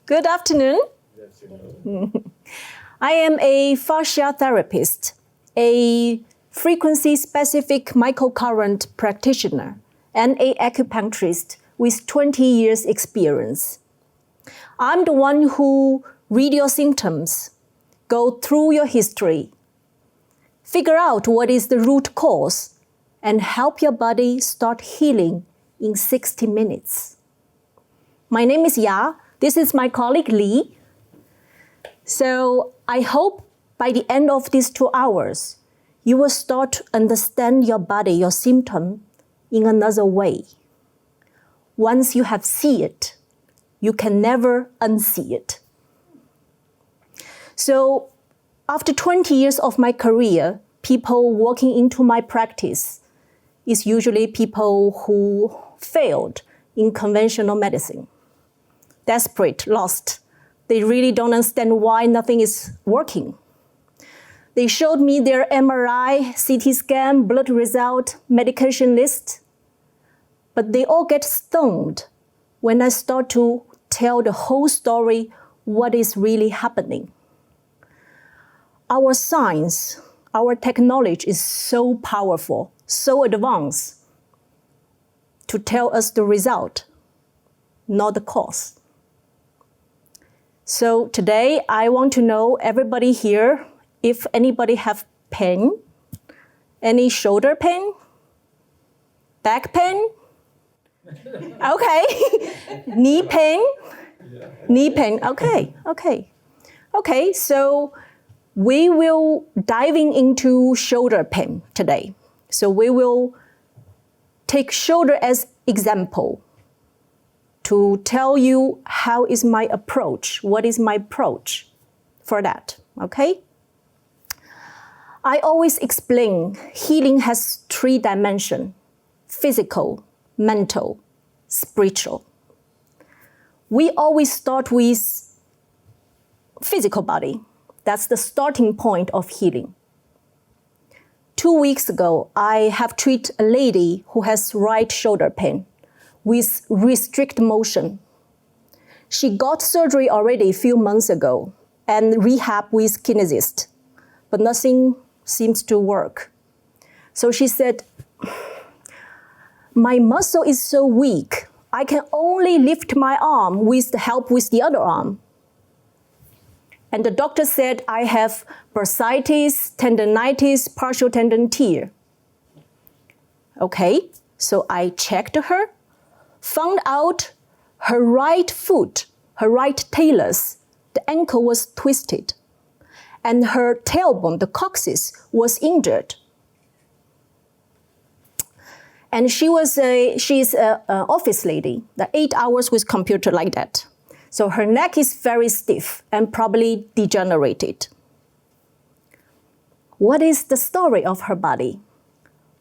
Good afternoon. Good afternoon. I am a fascia therapist, a frequency-specific microcurrent practitioner, and an acupuncturist with 20 years experience. I'm the one who read your symptoms, go through your history, figure out what is the root cause, and help your body start healing in 60 minutes. My name is Ya. This is my colleague Li. So I hope by the end of these 2 hours, you will start to understand your body, your symptom, in another way. Once you have seen it, you can never unsee it. So after 20 years of my career, people walking into my practice is usually people who failed in conventional medicine. Desperate, lost. They really don't understand why nothing is working. They showed me their MRI, CT scan, blood result, medication list, but they all get stunned when I start to tell the whole story, what is really happening. Our science, our technology is so powerful, so advanced to tell us the result, not the cause. So today, I want to know everybody here, if anybody have pain, any shoulder pain, back pain, okay, knee pain, knee pain, okay, so we will diving into shoulder pain today. So we will take shoulder as example to tell you how is my approach, what is my approach for that, okay? I always explain healing has 3 dimensions: physical, mental, spiritual. We always start with physical body. That's the starting point of healing. 2 weeks ago, I have treated a lady who has right shoulder pain with restrict motion. She got surgery already a few months ago and rehab with kinesiologist, but nothing seems to work. So she said, my muscle is so weak. I can only lift my arm with the help with the other arm. And the doctor said I have bursitis, tendinitis, partial tendon tear. Okay, so I checked her, found out her right foot, her right talus, the ankle was twisted, and her tailbone, the coccyx, was injured. And she's an office lady, the 8 hours with computer like that. So her neck is very stiff and probably degenerated. What is the story of her body?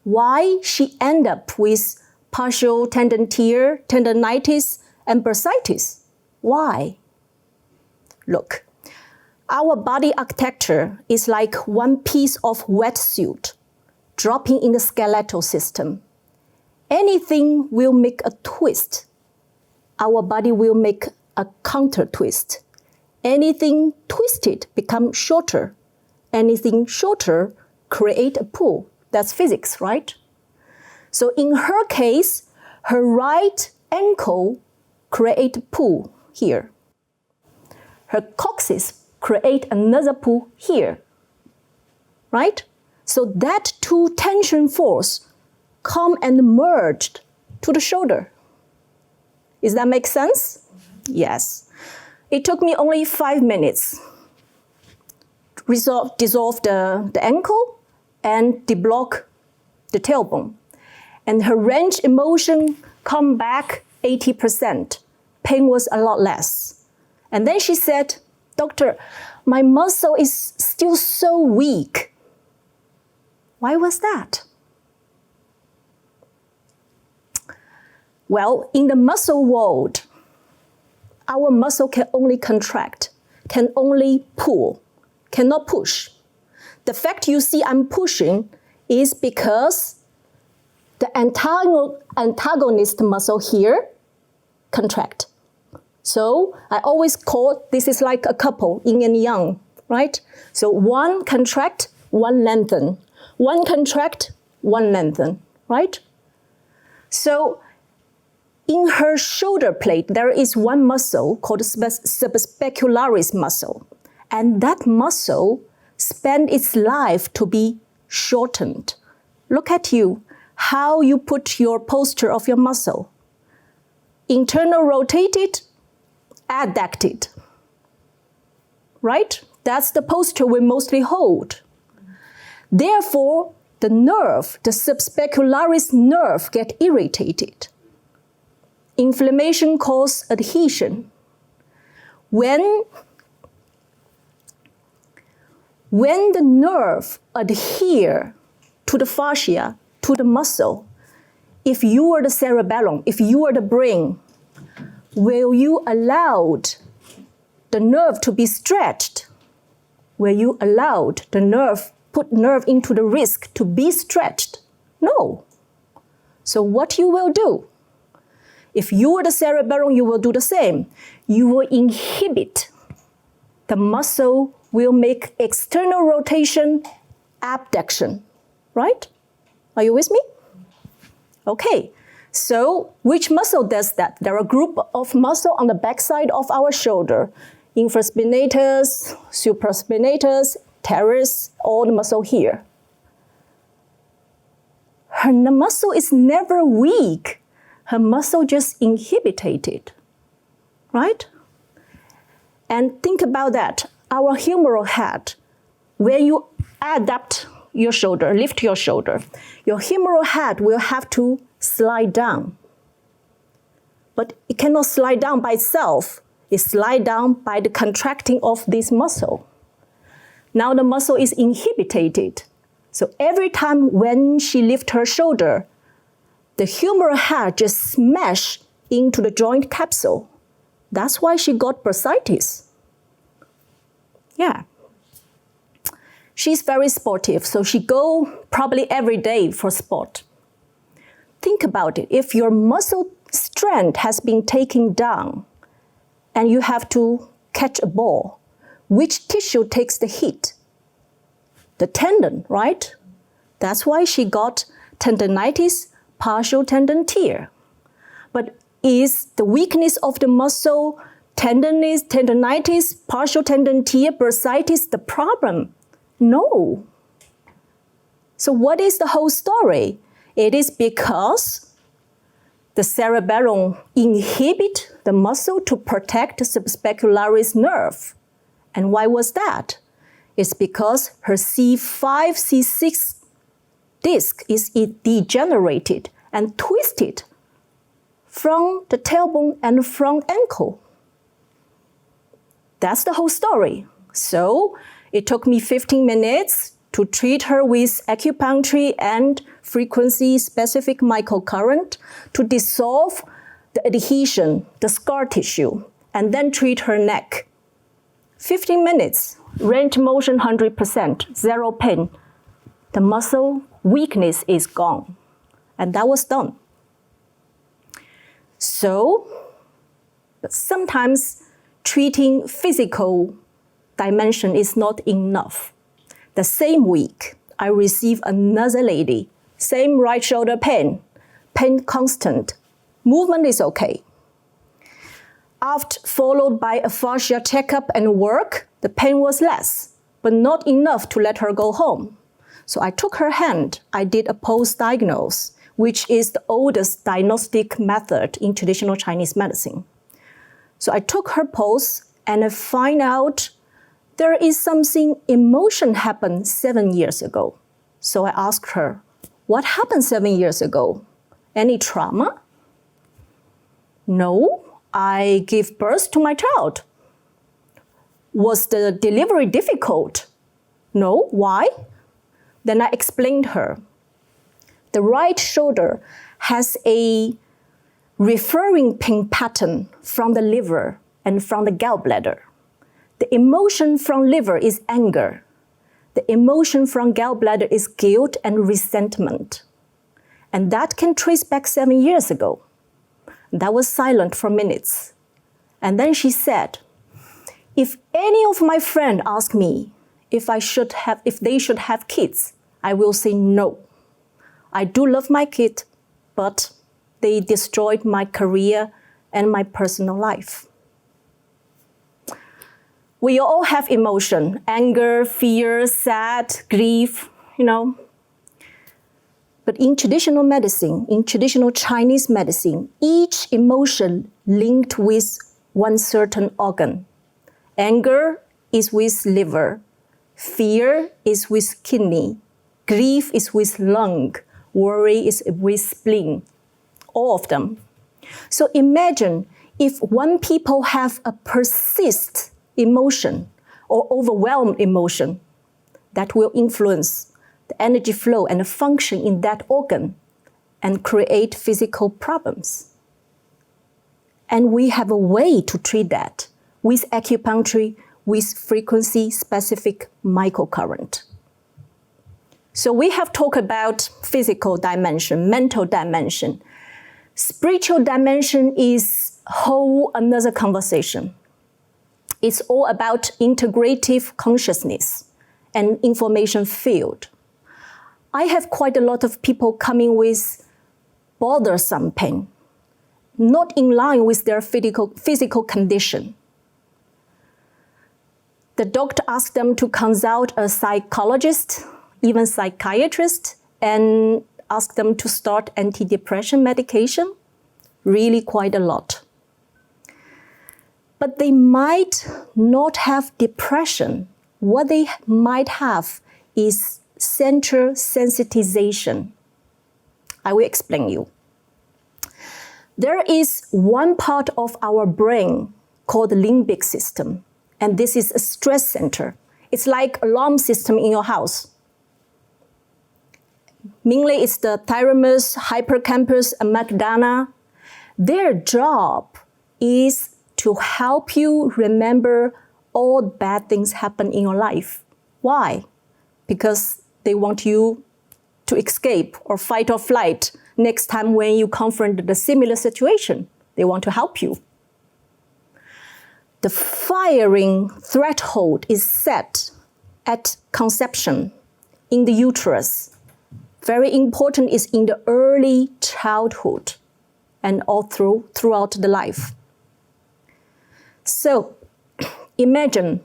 Why she end up with partial tendon tear, tendinitis, and bursitis? Why? Look, our body architecture is like one piece of wetsuit dropping in the skeletal system. Anything will make a twist. Our body will make a counter twist. Anything twisted become shorter. Anything shorter create a pull. That's physics, right? So in her case, her right ankle create a pull here. Her coccyx create another pull here, right? So that 2 tension force come and merged to the shoulder. Does that make sense? Yes. It took me only 5 minutes. Dissolve the ankle and deblock the tailbone. And her range of motion come back 80%. Pain was a lot less. And then she said, Doctor, my muscle is still so weak. Why was that? Well, in the muscle world, our muscle can only contract, can only pull, cannot push. The fact you see I'm pushing is because the antagonist muscle here contract. So I always call this is like a couple, yin and yang, right? So one contract, one lengthen. One contract, one lengthen, right? So in her shoulder plate, there is one muscle called subspecularis muscle. And that muscle spent its life to be shortened. Look at you, how you put your posture of your muscle. Internal rotated, adducted, right? That's the posture we mostly hold. Therefore, the nerve, the subspecularis nerve, get irritated. Inflammation causes adhesion. When the nerve adhere to the fascia, to the muscle, if you are the cerebellum, if you are the brain, will you allow the nerve to be stretched? Will you allow the nerve, put nerve into the risk to be stretched? No. So what you will do? If you are the cerebellum, you will do the same. You will inhibit. The muscle will make external rotation, abduction, right? Are you with me? Okay, so which muscle does that? There are a group of muscle on the backside of our shoulder. Infraspinatus, supraspinatus, teres, all the muscle here. Her muscle is never weak. Her muscle just inhibited, right? And think about that. Our humeral head, when you adapt your shoulder, lift your shoulder, your humeral head will have to slide down. But it cannot slide down by itself. It slides down by the contracting of this muscle. Now the muscle is inhibited. So every time when she lifts her shoulder, the humeral head just smashed into the joint capsule. That's why she got bursitis. Yeah. She's very sportive, so she go probably every day for sport. Think about it. If your muscle strength has been taken down and you have to catch a ball, which tissue takes the hit? The tendon, right? That's why she got tendinitis, partial tendon tear. But is the weakness of the muscle, tendinitis, partial tendon tear, bursitis the problem? No. So what is the whole story? It is because the cerebellum inhibit the muscle to protect the subspecularis nerve. And why was that? It's because her C5, C6 disc is degenerated and twisted from the tailbone and from ankle. That's the whole story. So it took me 15 minutes to treat her with acupuncture and frequency-specific microcurrent to dissolve the adhesion, the scar tissue, and then treat her neck. 15 minutes, range motion 100%, zero pain. The muscle weakness is gone. And that was done. So, but sometimes treating physical dimension is not enough. The same week, I received another lady, same right shoulder pain constant, movement is okay. After followed by a fascia checkup and work, the pain was less, but not enough to let her go home. So I took her hand, I did a pulse diagnose, which is the oldest diagnostic method in traditional Chinese medicine. So I took her pulse and I find out there is something emotion happened 7 years ago. So I asked her, what happened 7 years ago? Any trauma? No, I gave birth to my child. Was the delivery difficult? No, why? Then I explained her. The right shoulder has a referring pain pattern from the liver and from the gallbladder. The emotion from liver is anger. The emotion from gallbladder is guilt and resentment. And that can trace back 7 years ago. That was silent for minutes. And then she said, if any of my friends ask me if they should have kids, I will say no. I do love my kid, but they destroyed my career and my personal life. We all have emotion, anger, fear, sad, grief, But in traditional medicine, in traditional Chinese medicine, each emotion linked with one certain organ. Anger is with liver, fear is with kidney, grief is with lung, worry is with spleen, all of them. So imagine if one people have a persist emotion or overwhelmed emotion that will influence the energy flow and the function in that organ and create physical problems. And we have a way to treat that with acupuncture, with frequency-specific microcurrent. So we have talked about physical dimension, mental dimension. Spiritual dimension is whole another conversation. It's all about integrative consciousness and information field. I have quite a lot of people coming with bothersome pain, not in line with their physical condition. The doctor asked them to consult a psychologist, even psychiatrist, and ask them to start antidepressant medication, really quite a lot. But they might not have depression. What they might have is central sensitization. I will explain you. There is one part of our brain called the limbic system, and this is a stress center. It's like alarm system in your house. Mainly it's the thalamus, hippocampus, amygdala. Their job is to help you remember all bad things happen in your life. Why? Because they want you to escape or fight or flight next time when you confront the similar situation. They want to help you. The firing threshold is set at conception in the uterus. Very important is in the early childhood and all throughout the life. So imagine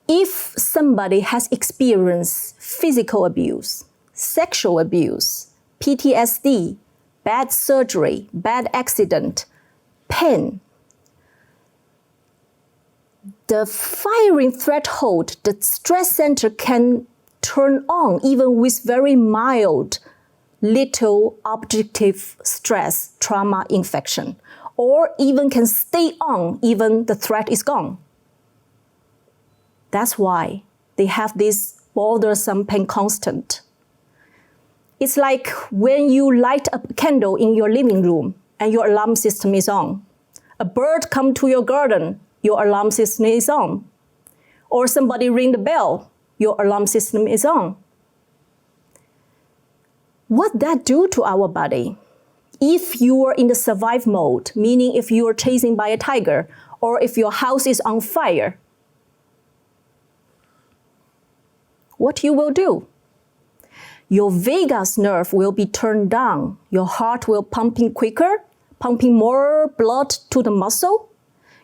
if somebody has experienced physical abuse, sexual abuse, PTSD, bad surgery, bad accident, pain, the firing threshold, the stress center can turn on even with very mild, little objective stress, trauma, infection, or even can stay on even the threat is gone. That's why they have this bothersome pain constant. It's like when you light a candle in your living room and your alarm system is on. A bird comes to your garden, your alarm system is on. Or somebody ring the bell, your alarm system is on. What that do to our body? If you are in the survive mode, meaning if you are chasing by a tiger, or if your house is on fire, what you will do? Your vagus nerve will be turned down. Your heart will pumping quicker, pumping more blood to the muscle.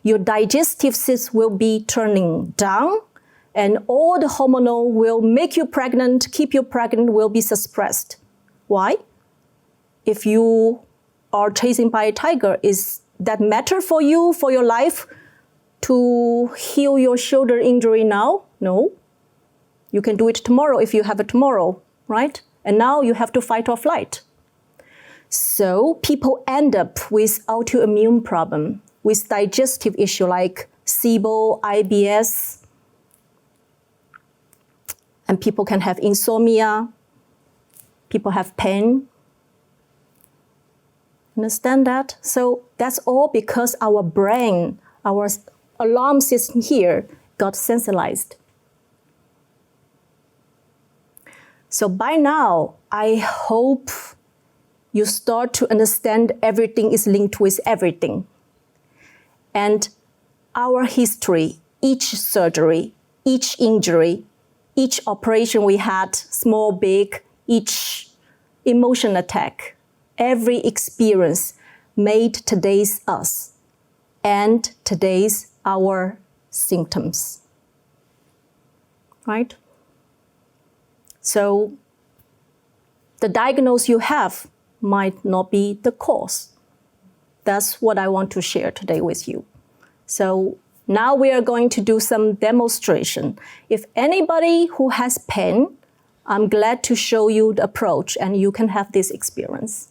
Your digestive system will be turning down, and all the hormonal will make you pregnant, keep you pregnant, will be suppressed. Why? If you are chasing by a tiger, is that matter for you, for your life, to heal your shoulder injury now? No. You can do it tomorrow if you have it tomorrow, right? And now you have to fight or flight. So people end up with autoimmune problem, with digestive issue like SIBO, IBS, and people can have insomnia, people have pain. Understand that? So that's all because our brain, our alarm system here got sensitized. So by now, I hope you start to understand everything is linked with everything. And our history, each surgery, each injury, each operation we had, small, big, each emotion attack, every experience made today's us and today's our symptoms. Right? So the diagnosis you have might not be the cause. That's what I want to share today with you. So now we are going to do some demonstration. If anybody who has pain, I'm glad to show you the approach and you can have this experience.